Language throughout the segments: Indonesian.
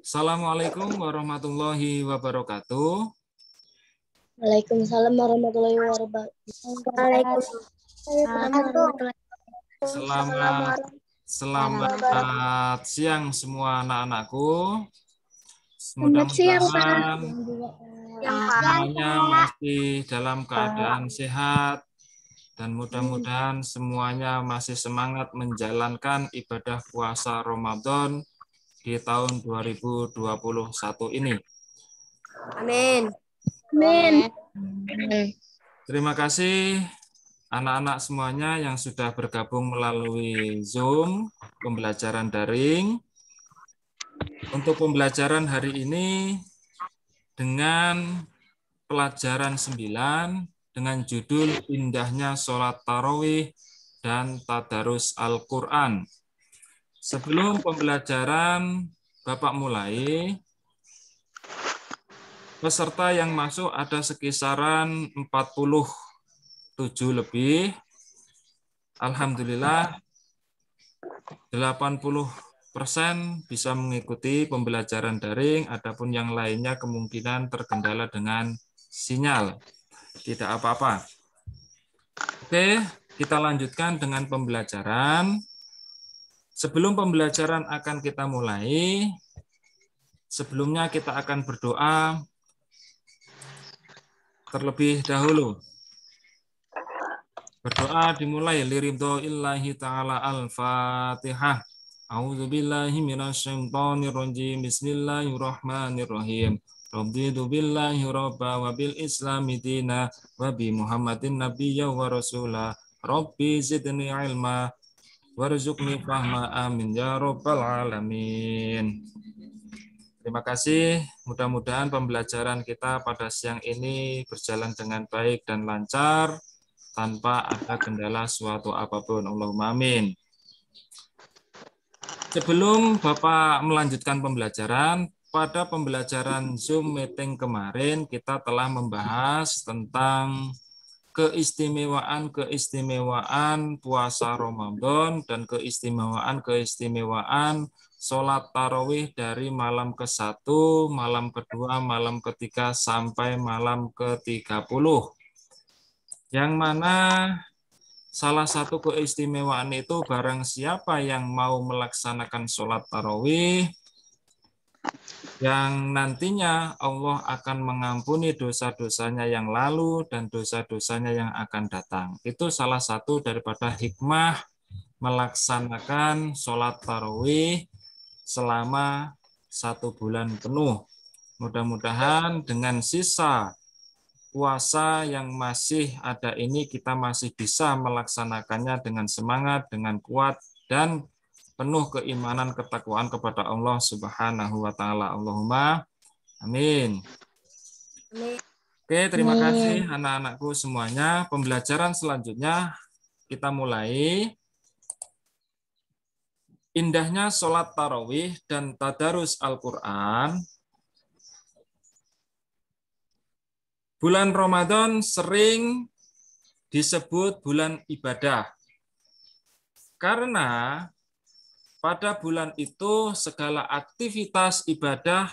Assalamualaikum warahmatullahi wabarakatuh. Waalaikumsalam warahmatullahi wabarakatuh. Selamat siang semua anak-anakku. Mudah-mudahan semuanya masih dalam keadaan sehat dan mudah-mudahan semuanya masih semangat menjalankan ibadah puasa Ramadan di tahun 2021 ini. Amin. Amin. Terima kasih anak-anak semuanya yang sudah bergabung melalui Zoom pembelajaran daring. Untuk pembelajaran hari ini dengan pelajaran 9 dengan judul Indahnya Sholat Tarawih dan Tadarus Al-Quran. Sebelum pembelajaran Bapak mulai, peserta yang masuk ada sekisaran 47 lebih. Alhamdulillah 80% bisa mengikuti pembelajaran daring, adapun yang lainnya kemungkinan terkendala dengan sinyal. Tidak apa-apa. Oke, kita lanjutkan dengan pembelajaran. Sebelum pembelajaran akan kita mulai, sebelumnya kita akan berdoa terlebih dahulu. Berdoa dimulai liridhoillahi ta'ala al-Fatihah. A'udzubillahi minasyaitonirrajim. Bismillahirrahmanirrahim. Raditu billahi rabba wa bil islami dina wa bi Muhammadin nabiyya wa rasula. Rabbi zidni ilma warzuqni fahma amin ya rabbal alamin. Terima kasih. Mudah-mudahan pembelajaran kita pada siang ini berjalan dengan baik dan lancar tanpa ada kendala suatu apapun. Allahumma amin. Sebelum Bapak melanjutkan pembelajaran, pada pembelajaran Zoom meeting kemarin kita telah membahas tentang keistimewaan puasa Ramadan dan keistimewaan sholat tarawih dari malam ke-1, malam kedua, malam ketiga sampai malam ke-30. Yang mana salah satu keistimewaan itu barang siapa yang mau melaksanakan sholat tarawih, yang nantinya Allah akan mengampuni dosa-dosanya yang lalu dan dosa-dosanya yang akan datang. Itu salah satu daripada hikmah melaksanakan sholat tarawih selama 1 bulan penuh. Mudah-mudahan dengan sisa puasa yang masih ada ini kita masih bisa melaksanakannya dengan semangat, dengan kuat, dan penuh keimanan ketakwaan kepada Allah Subhanahu wa taala. Allahumma amin. Oke, terima kasih anak-anakku semuanya. Pembelajaran selanjutnya kita mulai. Indahnya sholat tarawih dan tadarus Al-Quran. Bulan Ramadan sering disebut bulan ibadah. Karena pada bulan itu segala aktivitas ibadah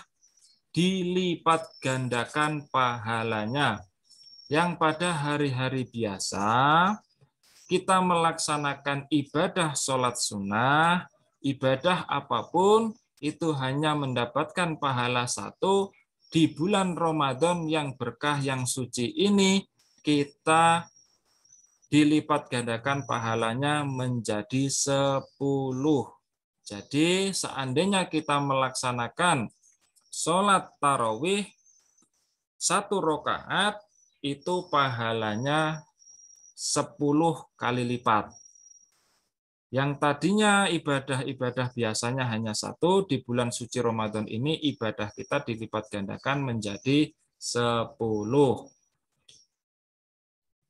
dilipat gandakan pahalanya. Yang pada hari-hari biasa kita melaksanakan ibadah sholat sunnah, ibadah apapun itu hanya mendapatkan pahala 1. Di bulan Ramadan yang berkah yang suci ini kita dilipat gandakan pahalanya menjadi 10. Jadi seandainya kita melaksanakan sholat tarawih 1 rakaat itu pahalanya 10 kali lipat. Yang tadinya ibadah-ibadah biasanya hanya 1, di bulan suci Ramadan ini ibadah kita dilipat gandakan menjadi 10.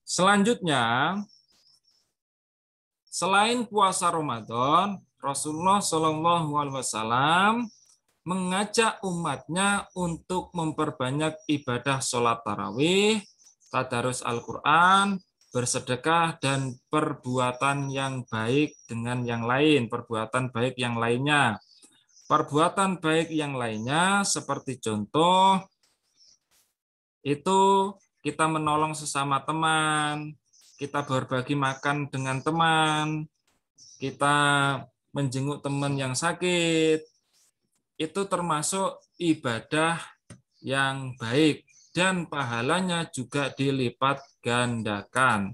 Selanjutnya, selain puasa Ramadan, Rasulullah SAW mengajak umatnya untuk memperbanyak ibadah sholat tarawih, tadarus Al-Quran, bersedekah, dan perbuatan yang baik dengan yang lain, perbuatan baik yang lainnya. perbuatan baik yang lainnya seperti contoh itu kita menolong sesama teman, kita berbagi makan dengan teman, kita menjenguk teman yang sakit, itu termasuk ibadah yang baik dan pahalanya juga dilipat gandakan.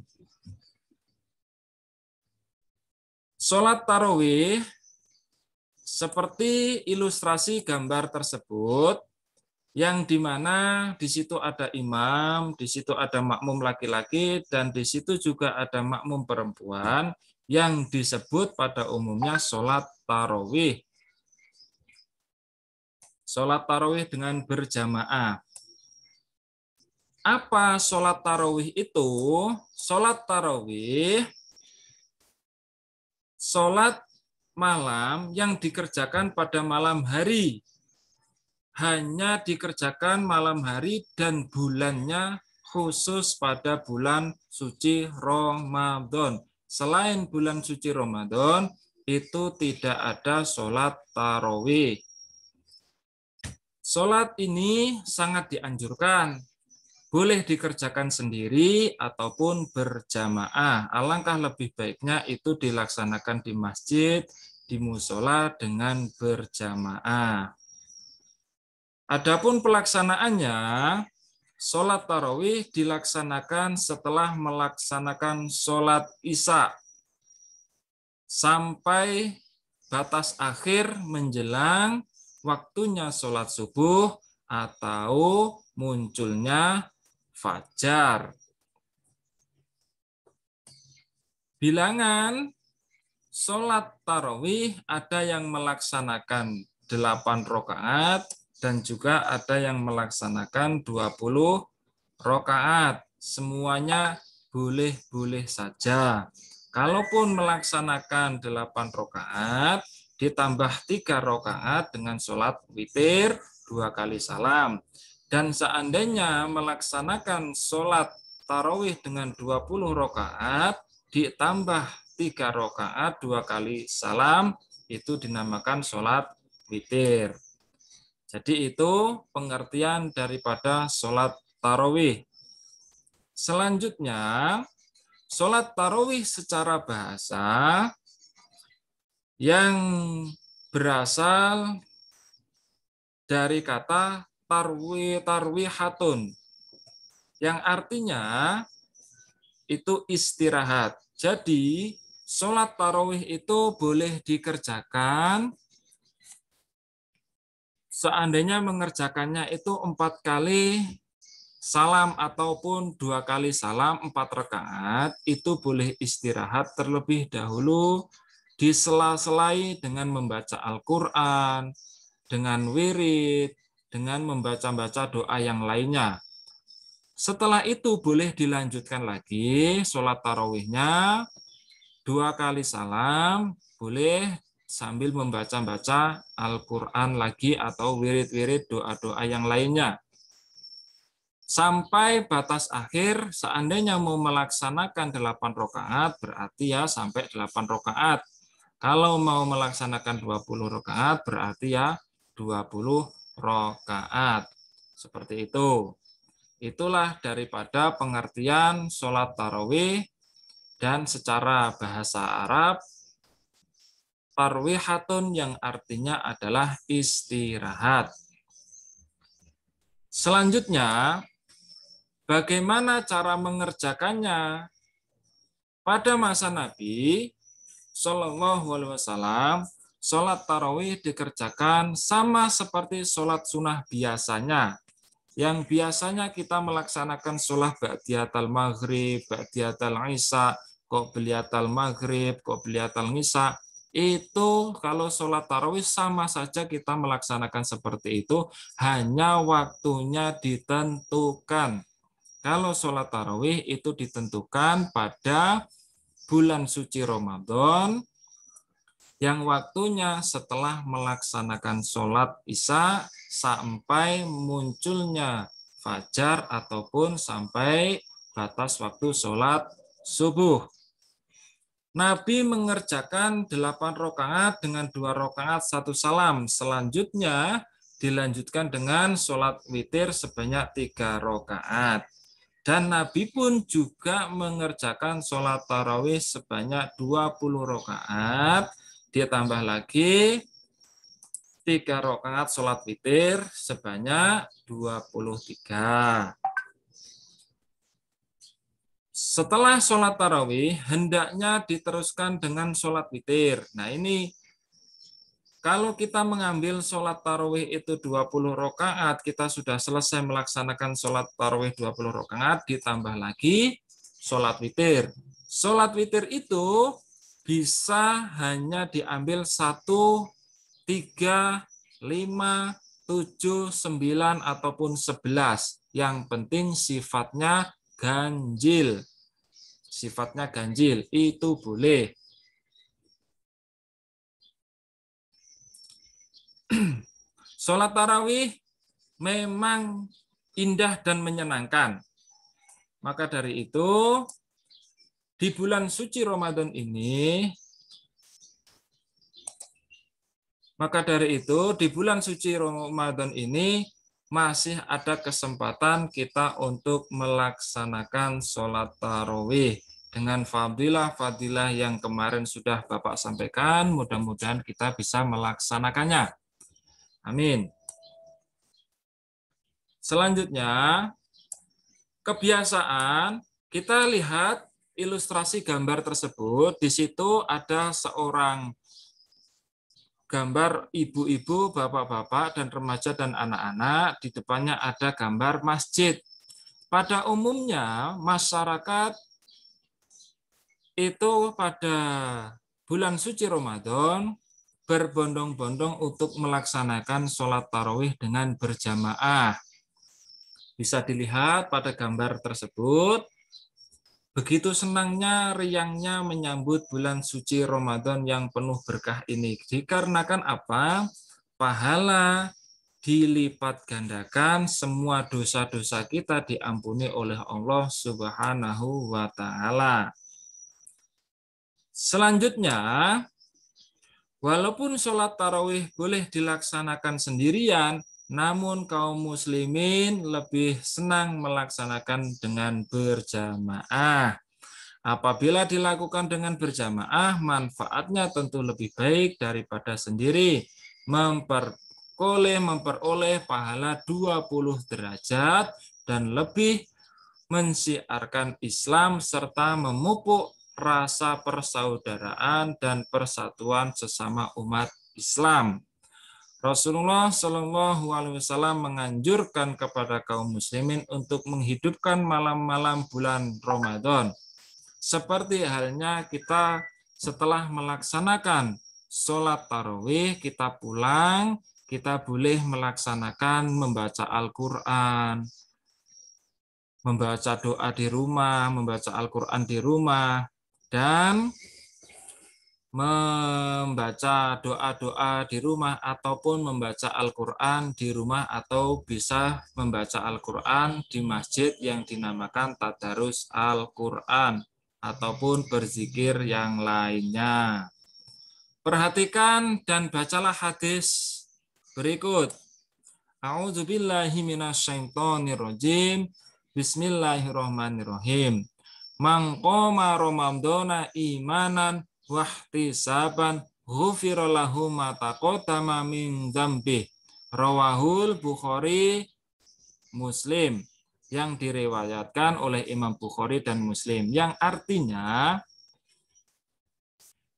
Sholat tarawih seperti ilustrasi gambar tersebut, yang dimana di situ ada imam, di situ ada makmum laki-laki, dan di situ juga ada makmum perempuan, yang disebut pada umumnya sholat tarawih. Sholat tarawih dengan berjamaah. Apa sholat tarawih itu? Sholat tarawih, sholat malam yang dikerjakan pada malam hari. Hanya dikerjakan malam hari dan bulannya khusus pada bulan suci Ramadan. Selain bulan suci Ramadan, itu tidak ada sholat tarawih. Sholat ini sangat dianjurkan. Boleh dikerjakan sendiri ataupun berjamaah. Alangkah lebih baiknya itu dilaksanakan di masjid, di musola dengan berjamaah. Adapun pelaksanaannya, sholat tarawih dilaksanakan setelah melaksanakan sholat isya sampai batas akhir menjelang waktunya sholat subuh atau munculnya fajar. Bilangan sholat tarawih ada yang melaksanakan 8 rakaat dan juga ada yang melaksanakan 20 rakaat. Semuanya boleh-boleh saja. Kalaupun melaksanakan 8 rakaat, ditambah 3 rakaat dengan sholat witir 2 kali salam. Dan seandainya melaksanakan sholat tarawih dengan 20 rakaat, ditambah 3 rakaat 2 kali salam, itu dinamakan sholat witir. Jadi itu pengertian daripada sholat tarawih. Selanjutnya, sholat tarawih secara bahasa yang berasal dari kata tarwihatun, yang artinya itu istirahat. Jadi, sholat tarawih itu boleh dikerjakan seandainya mengerjakannya itu 4 kali salam ataupun 2 kali salam 4 rakaat, itu boleh istirahat terlebih dahulu, disela-selai dengan membaca Al-Quran, dengan wirid, dengan membaca-baca doa yang lainnya. Setelah itu boleh dilanjutkan lagi sholat tarawihnya 2 kali salam, boleh sambil membaca-baca Al-Quran lagi atau wirid-wirid doa-doa yang lainnya. Sampai batas akhir, seandainya mau melaksanakan 8 rakaat, berarti ya sampai 8 rakaat. Kalau mau melaksanakan 20 rakaat, berarti ya 20 rakaat. Seperti itu. Itulah daripada pengertian sholat tarawih, dan secara bahasa Arab, tarwihatun yang artinya adalah istirahat. Selanjutnya, bagaimana cara mengerjakannya? Pada masa Nabi Shallallahu Alaihi Wasallam, sholat tarawih dikerjakan sama seperti sholat sunnah biasanya. Yang biasanya kita melaksanakan sholat ba'diyatal maghrib, ba'diyatal isya, qobliyatal maghrib, qobliyatal isya. Itu kalau sholat tarawih sama saja kita melaksanakan seperti itu, hanya waktunya ditentukan. Kalau sholat tarawih itu ditentukan pada bulan suci Ramadan, yang waktunya setelah melaksanakan sholat isya sampai munculnya fajar ataupun sampai batas waktu sholat subuh. Nabi mengerjakan 8 rakaat dengan 2 rakaat 1 salam. Selanjutnya dilanjutkan dengan sholat witir sebanyak 3 rakaat. Dan Nabi pun juga mengerjakan sholat tarawih sebanyak 20 rakaat. Ditambah lagi 3 rakaat sholat witir sebanyak 23. Setelah sholat tarawih, hendaknya diteruskan dengan sholat witir. Nah ini, kalau kita mengambil sholat tarawih itu 20 rakaat, kita sudah selesai melaksanakan sholat tarawih 20 rakaat, ditambah lagi sholat witir. Sholat witir itu bisa hanya diambil 1, 3, 5, 7, 9, ataupun 11. Yang penting sifatnya ganjil. Sifatnya ganjil, itu boleh. Sholat tarawih memang indah dan menyenangkan. Maka dari itu, di bulan suci Ramadan ini, masih ada kesempatan kita untuk melaksanakan sholat tarawih dengan fadilah-fadilah yang kemarin sudah Bapak sampaikan. Mudah-mudahan kita bisa melaksanakannya. Amin. Selanjutnya, kebiasaan, kita lihat ilustrasi gambar tersebut. Di situ ada seorang gambar ibu-ibu, bapak-bapak, dan remaja dan anak-anak. Di depannya ada gambar masjid. Pada umumnya, masyarakat itu pada bulan suci Ramadan berbondong-bondong untuk melaksanakan sholat tarawih dengan berjamaah. Bisa dilihat pada gambar tersebut, begitu senangnya, riangnya menyambut bulan suci Ramadan yang penuh berkah ini. Dikarenakan apa? Pahala dilipat gandakan, semua dosa-dosa kita diampuni oleh Allah Subhanahu wa Ta'ala. Selanjutnya, walaupun sholat tarawih boleh dilaksanakan sendirian, namun kaum muslimin lebih senang melaksanakan dengan berjamaah. Apabila dilakukan dengan berjamaah, manfaatnya tentu lebih baik daripada sendiri. Memperoleh pahala 20 derajat dan lebih mensiarkan Islam serta memupuk rasa persaudaraan dan persatuan sesama umat Islam. Rasulullah Shallallahu Alaihi Wasallam menganjurkan kepada kaum muslimin untuk menghidupkan malam-malam bulan Ramadan. Seperti halnya kita setelah melaksanakan sholat tarawih, kita pulang, kita boleh melaksanakan membaca Al-Quran, membaca doa di rumah, membaca Al-Quran di rumah, dan membaca doa-doa di rumah ataupun membaca Al-Quran di rumah, atau bisa membaca Al-Quran di masjid yang dinamakan Tadarus Al-Quran ataupun berzikir yang lainnya. Perhatikan dan bacalah hadis berikut. A'udzubillahi minasyaitonirrajim. Bismillahirrahmanirrahim. Man qoma ramadhana imanan wahtisaban ghufira lahu ma taqaddama min dzambih. Rawahul Bukhari Muslim, yang diriwayatkan oleh Imam Bukhari dan Muslim, yang artinya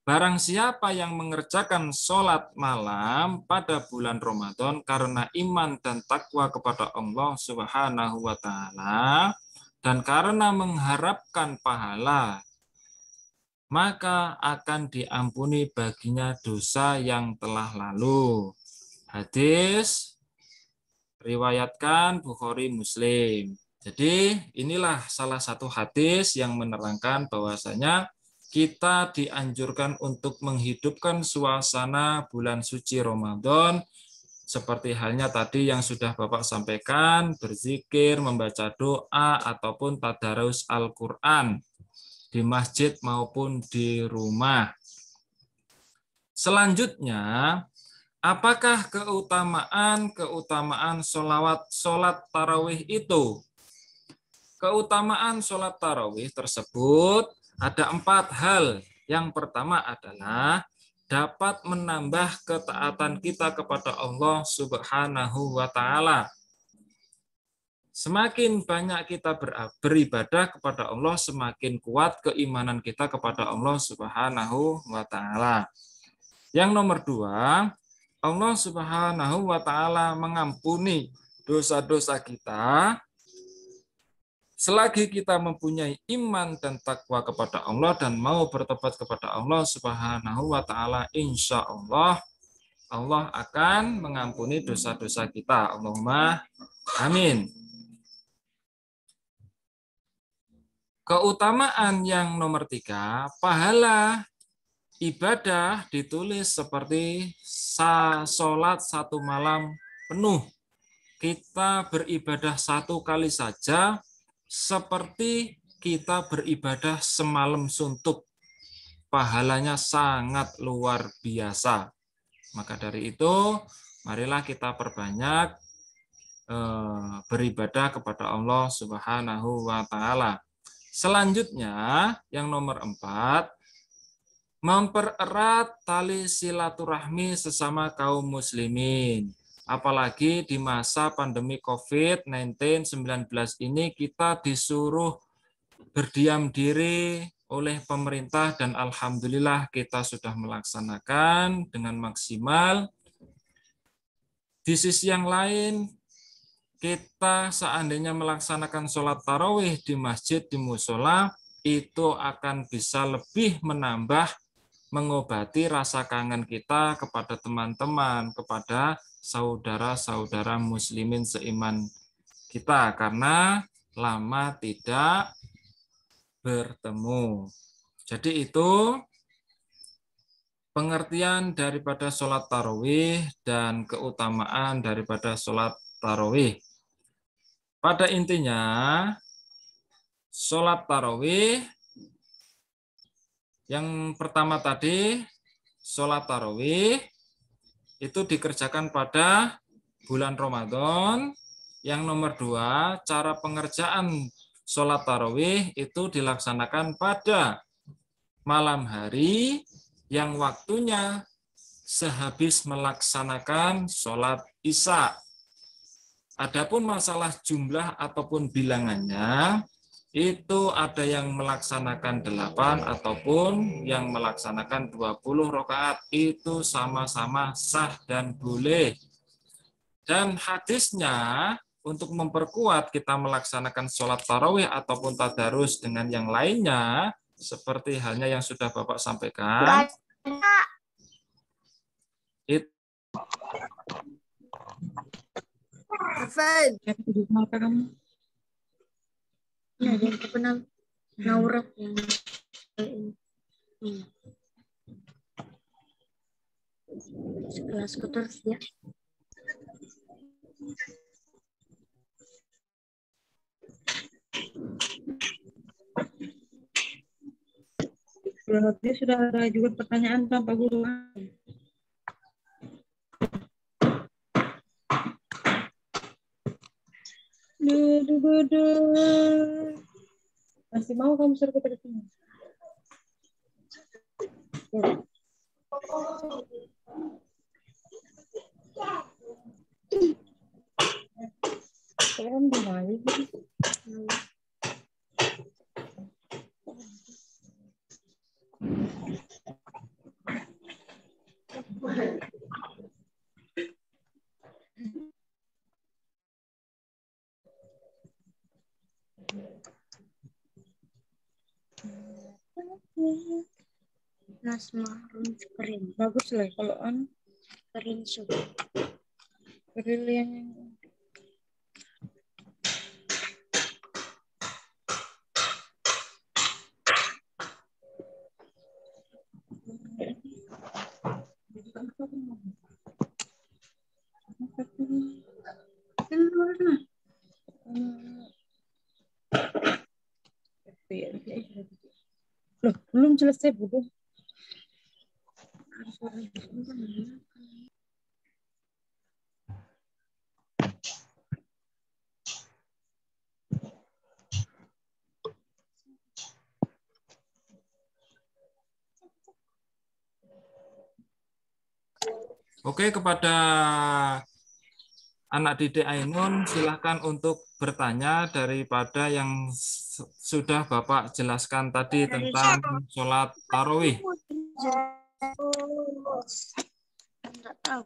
barang siapa yang mengerjakan sholat malam pada bulan Ramadan karena iman dan takwa kepada Allah Subhanahu wa Ta'ala dan karena mengharapkan pahala, maka akan diampuni baginya dosa yang telah lalu. Hadis riwayatkan Bukhari Muslim. Jadi inilah salah satu hadis yang menerangkan bahwasanya kita dianjurkan untuk menghidupkan suasana bulan suci Ramadan seperti halnya tadi yang sudah Bapak sampaikan, berzikir, membaca doa, ataupun tadarus Al-Quran. di masjid maupun di rumah. Selanjutnya, apakah keutamaan sholat tarawih itu? Keutamaan sholat tarawih tersebut ada 4 hal. Yang pertama adalah dapat menambah ketaatan kita kepada Allah Subhanahu wa Ta'ala. Semakin banyak kita beribadah kepada Allah, semakin kuat keimanan kita kepada Allah Subhanahu wa Ta'ala. Yang nomor 2, Allah Subhanahu wa Ta'ala mengampuni dosa-dosa kita selagi kita mempunyai iman dan takwa kepada Allah dan mau bertobat kepada Allah Subhanahu wa Ta'ala. Insya Allah Allah akan mengampuni dosa-dosa kita. Allahumma amin. Keutamaan yang nomor 3, pahala ibadah ditulis seperti sholat 1 malam penuh. Kita beribadah 1 kali saja seperti kita beribadah semalam suntuk. Pahalanya sangat luar biasa. Maka dari itu, marilah kita perbanyak beribadah kepada Allah Subhanahu wa Ta'ala. Selanjutnya, yang nomor 4, mempererat tali silaturahmi sesama kaum muslimin. Apalagi di masa pandemi COVID-19 ini kita disuruh berdiam diri oleh pemerintah dan alhamdulillah kita sudah melaksanakan dengan maksimal. Di sisi yang lain, kita seandainya melaksanakan sholat tarawih di masjid, di musola, itu akan bisa lebih menambah, mengobati rasa kangen kita kepada teman-teman, kepada saudara-saudara muslimin seiman kita, karena lama tidak bertemu. Jadi itu pengertian daripada sholat tarawih dan keutamaan daripada sholat tarawih. Pada intinya, sholat tarawih yang pertama tadi, sholat tarawih itu dikerjakan pada bulan Ramadan. Yang nomor 2, cara pengerjaan sholat tarawih itu dilaksanakan pada malam hari yang waktunya sehabis melaksanakan sholat isya. Adapun masalah jumlah ataupun bilangannya, itu ada yang melaksanakan 8 ataupun yang melaksanakan 20 rakaat. Itu sama-sama sah dan boleh. Dan hadisnya untuk memperkuat kita melaksanakan sholat tarawih ataupun tadarus dengan yang lainnya, seperti halnya yang sudah Bapak sampaikan, itu Hafid. Ya, yang terkenal Naura yang sekelas terus ya. Berarti sudah ada juga pertanyaan Pak Guru. Masih mau kamu suruh kita ke sini? Ya. Kalian di mana? Nasmarun kering. Bagus lah kalau Kering sudah. grill yang Belum selesai, bodoh. Oke, kepada anak didik Ainun, silahkan untuk bertanya daripada yang sudah Bapak jelaskan tadi tentang sholat tarawih. Enggak tahu.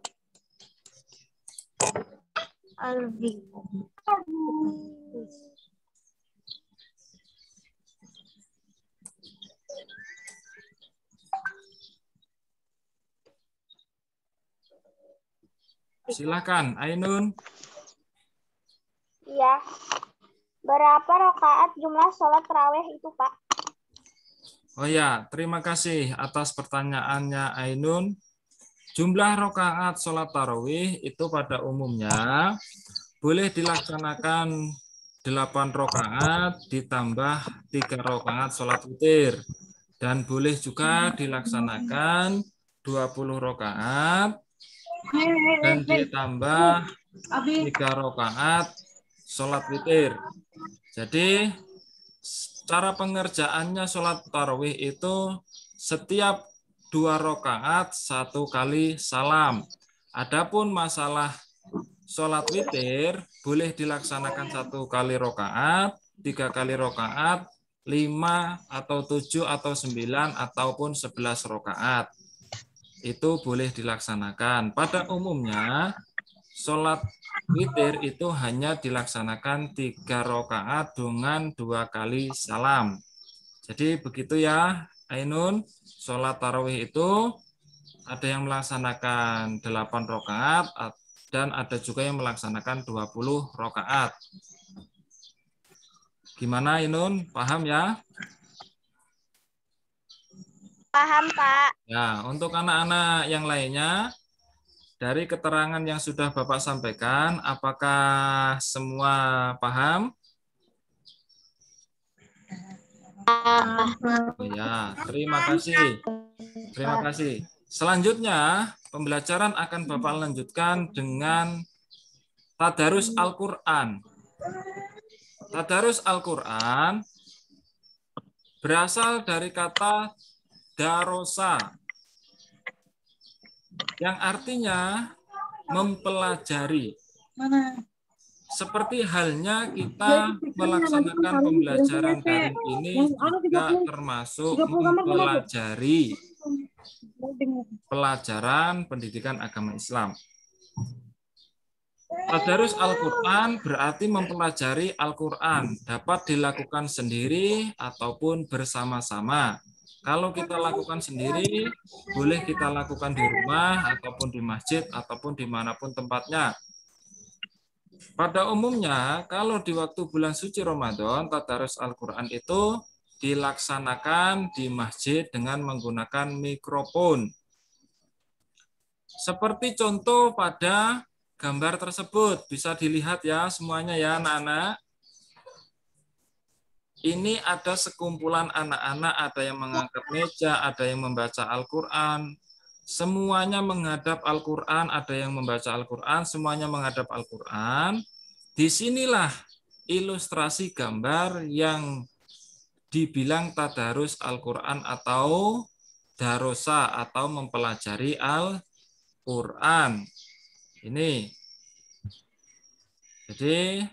Albi. Silahkan, Ainun. Iya. Berapa rakaat jumlah sholat tarawih itu, Pak? Oh ya, terima kasih atas pertanyaannya Ainun. Jumlah rakaat sholat tarawih itu pada umumnya boleh dilaksanakan 8 rakaat ditambah 3 rakaat sholat witir. Dan boleh juga dilaksanakan 20 rakaat dan ditambah 3 rakaat sholat witir. Jadi cara pengerjaannya sholat tarawih itu setiap 2 rakaat 1 kali salam. Adapun masalah sholat witir boleh dilaksanakan 1 kali rakaat, 3 kali rakaat, 5 atau 7 atau 9 ataupun 11 rakaat. Itu boleh dilaksanakan. Pada umumnya sholat witir itu hanya dilaksanakan 3 rakaat dengan 2 kali salam. Jadi begitu ya Ainun, sholat tarawih itu ada yang melaksanakan 8 rakaat dan ada juga yang melaksanakan 20 rakaat. Gimana Ainun, paham ya? Paham, Pak. Ya, untuk anak-anak yang lainnya, dari keterangan yang sudah Bapak sampaikan, apakah semua paham? Oh ya, terima kasih. Terima kasih. Selanjutnya, pembelajaran akan Bapak lanjutkan dengan tadarus Al-Quran. Tadarus Al-Quran berasal dari kata darosa, yang artinya mempelajari. Seperti halnya kita melaksanakan pembelajaran daring ini juga termasuk mempelajari pelajaran pendidikan agama Islam. Tadarus Al-Quran berarti mempelajari Al-Quran, dapat dilakukan sendiri ataupun bersama-sama. Kalau kita lakukan sendiri, boleh kita lakukan di rumah, ataupun di masjid, ataupun dimanapun tempatnya. Pada umumnya, kalau di waktu bulan suci Ramadan, tadarus Al-Quran itu dilaksanakan di masjid dengan menggunakan mikrofon. Seperti contoh pada gambar tersebut, bisa dilihat ya semuanya ya anak-anak. Ini ada sekumpulan anak-anak, ada yang mengangkat meja, ada yang membaca Al-Quran. Semuanya menghadap Al-Quran, ada yang membaca Al-Quran, semuanya menghadap Al-Quran. Disinilah ilustrasi gambar yang dibilang tadarus Al-Quran atau darosa atau mempelajari Al-Quran. Ini. Jadi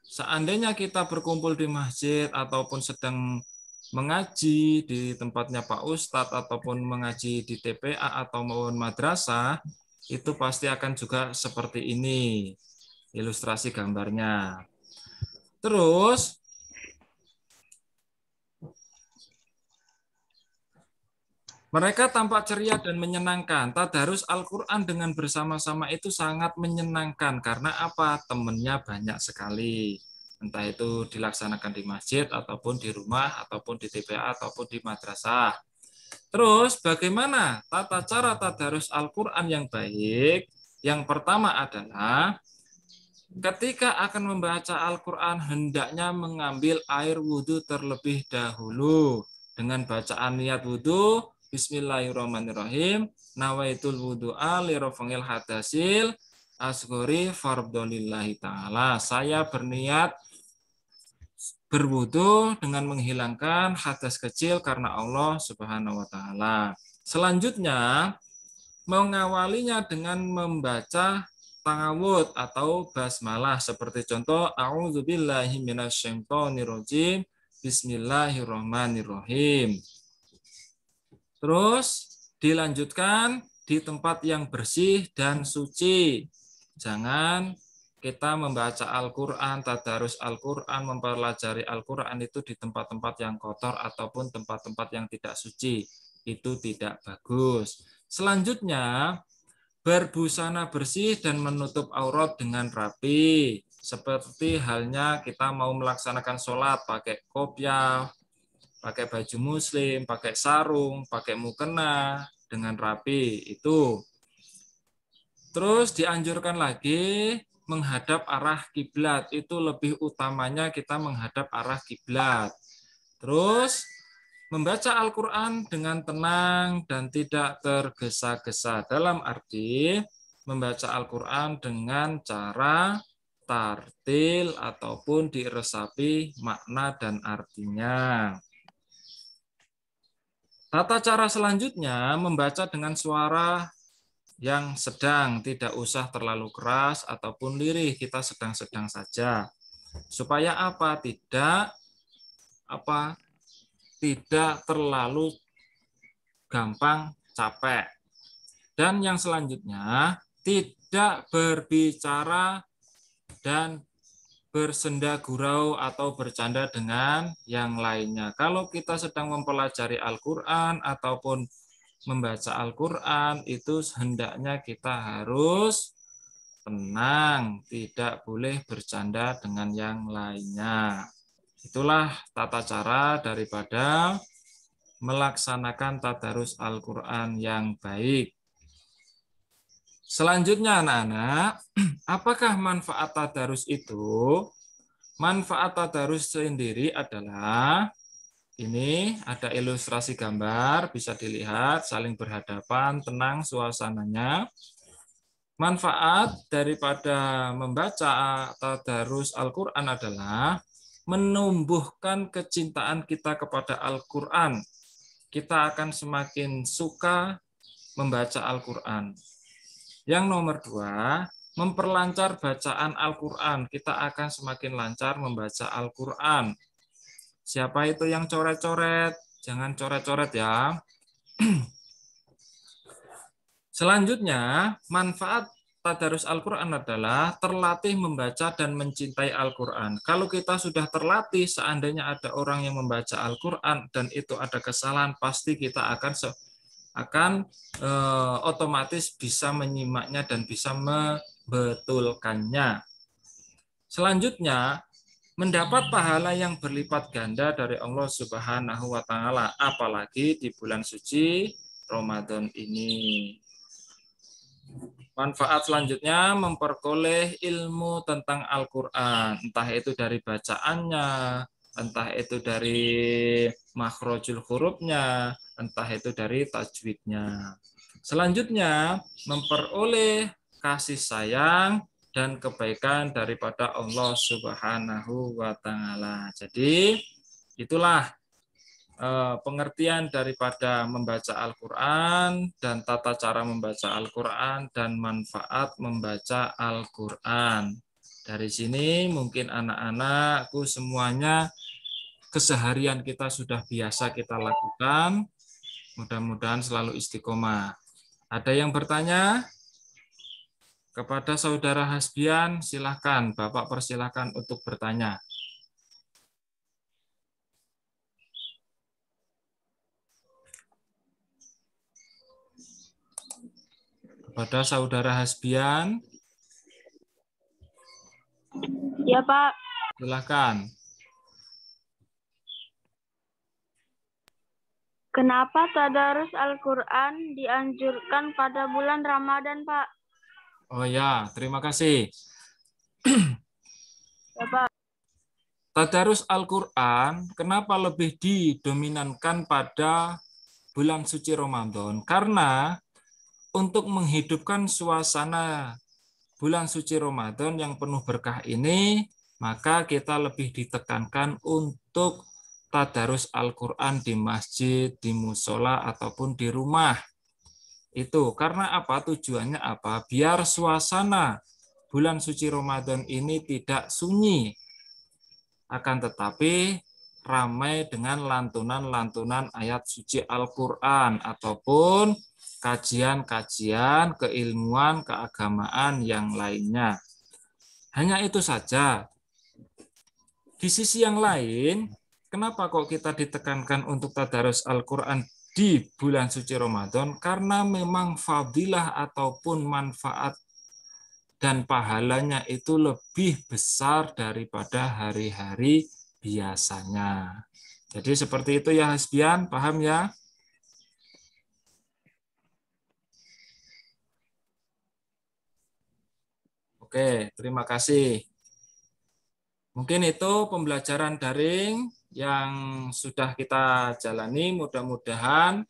seandainya kita berkumpul di masjid ataupun sedang mengaji di tempatnya Pak Ustadz ataupun mengaji di TPA atau madrasah, itu pasti akan juga seperti ini ilustrasi gambarnya. Terus mereka tampak ceria dan menyenangkan. Tadarus Al-Quran dengan bersama-sama itu sangat menyenangkan. Karena apa? Temennya banyak sekali. Entah itu dilaksanakan di masjid, ataupun di rumah, ataupun di TPA, ataupun di madrasah. Terus bagaimana tata cara tadarus Al-Quran yang baik? Yang pertama adalah ketika akan membaca Al-Quran hendaknya mengambil air wudhu terlebih dahulu. dengan bacaan niat wudhu, Bismillahirrahmanirrahim, nawaitul wudhu'a li raf'il hadasil asghari fardholillahi ta'ala. Saya berniat berwudu dengan menghilangkan hadas kecil karena Allah Subhanahu wa taala. Selanjutnya, mengawalinya dengan membaca ta'awudz atau basmalah seperti contoh a'udzubillahi minasyaitonirrajim, bismillahirrahmanirrahim. Terus dilanjutkan di tempat yang bersih dan suci. Jangan kita membaca Al-Quran, tadarus Al-Quran, mempelajari Al-Quran itu di tempat-tempat yang kotor ataupun tempat-tempat yang tidak suci. Itu tidak bagus. Selanjutnya, berbusana bersih dan menutup aurat dengan rapi. Seperti halnya kita mau melaksanakan sholat pakai kopiah, pakai baju muslim, pakai sarung, pakai mukena dengan rapi. Itu. Terus dianjurkan lagi menghadap arah kiblat, itu lebih utamanya kita menghadap arah kiblat. Terus membaca Al-Quran dengan tenang dan tidak tergesa-gesa. Dalam arti membaca Al-Quran dengan cara tartil ataupun diresapi makna dan artinya. Tata cara selanjutnya membaca dengan suara yang sedang, tidak usah terlalu keras ataupun lirih, kita sedang-sedang saja. Supaya apa? Tidak terlalu gampang capek. Dan yang selanjutnya, tidak berbicara dan bersenda gurau atau bercanda dengan yang lainnya. Kalau kita sedang mempelajari Al-Quran ataupun membaca Al-Quran, itu hendaknya kita harus tenang, tidak boleh bercanda dengan yang lainnya. Itulah tata cara daripada melaksanakan tadarus Al-Quran yang baik. Selanjutnya anak-anak, apakah manfaat tadarus itu? Manfaat tadarus sendiri adalah ini ada ilustrasi gambar, bisa dilihat, saling berhadapan, tenang suasananya. Manfaat daripada membaca tadarus Al-Quran adalah menumbuhkan kecintaan kita kepada Al-Quran. Kita akan semakin suka membaca Al-Quran. Yang nomor 2, memperlancar bacaan Al-Quran. Kita akan semakin lancar membaca Al-Quran. Siapa itu yang coret-coret? Jangan coret-coret ya. Selanjutnya, manfaat tadarus Al-Quran adalah terlatih membaca dan mencintai Al-Quran. Kalau kita sudah terlatih, seandainya ada orang yang membaca Al-Quran dan itu ada kesalahan, pasti kita akan otomatis bisa menyimaknya dan bisa membetulkannya. Selanjutnya, mendapat pahala yang berlipat ganda dari Allah Subhanahu wa taala, apalagi di bulan suci Ramadan ini. Manfaat selanjutnya memperoleh ilmu tentang Al-Qur'an, entah itu dari bacaannya, entah itu dari makhrajul hurufnya, entah itu dari tajwidnya. Selanjutnya, memperoleh kasih sayang dan kebaikan daripada Allah Subhanahu wa taala. Jadi, itulah pengertian daripada membaca Al-Quran dan tata cara membaca Al-Quran dan manfaat membaca Al-Quran. Dari sini mungkin anak-anakku semuanya keseharian kita sudah biasa kita lakukan. Mudah-mudahan selalu istiqomah. Ada yang bertanya? Kepada saudara Hasbian, silahkan. Bapak persilahkan untuk bertanya. Kepada saudara Hasbian. Ya, Pak. Silahkan. Kenapa tadarus Al-Quran dianjurkan pada bulan Ramadan, Pak? Oh ya, terima kasih. Ya, Pak. Tadarus Al-Quran, kenapa lebih didominankan pada bulan suci Ramadan? Karena untuk menghidupkan suasana bulan suci Ramadan yang penuh berkah ini, maka kita lebih ditekankan untuk tadarus Al-Quran di masjid, di musola, ataupun di rumah. Itu karena apa? Tujuannya apa? Biar suasana bulan suci Ramadan ini tidak sunyi, akan tetapi ramai dengan lantunan-lantunan ayat suci Al-Quran ataupun kajian-kajian keilmuan keagamaan yang lainnya. Hanya itu saja. Di sisi yang lain, kenapa kok kita ditekankan untuk tadarus Al-Quran di bulan suci Ramadan? Karena memang fadilah ataupun manfaat dan pahalanya itu lebih besar daripada hari-hari biasanya. Jadi seperti itu ya Hasbian, paham ya? Oke, terima kasih. Mungkin itu pembelajaran daring yang sudah kita jalani, mudah-mudahan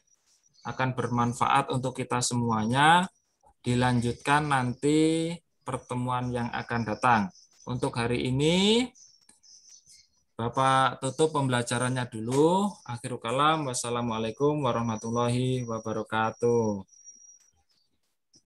akan bermanfaat untuk kita semuanya. Dilanjutkan nanti pertemuan yang akan datang. Untuk hari ini, Bapak tutup pembelajarannya dulu. Akhirul kalam, wassalamualaikum warahmatullahi wabarakatuh.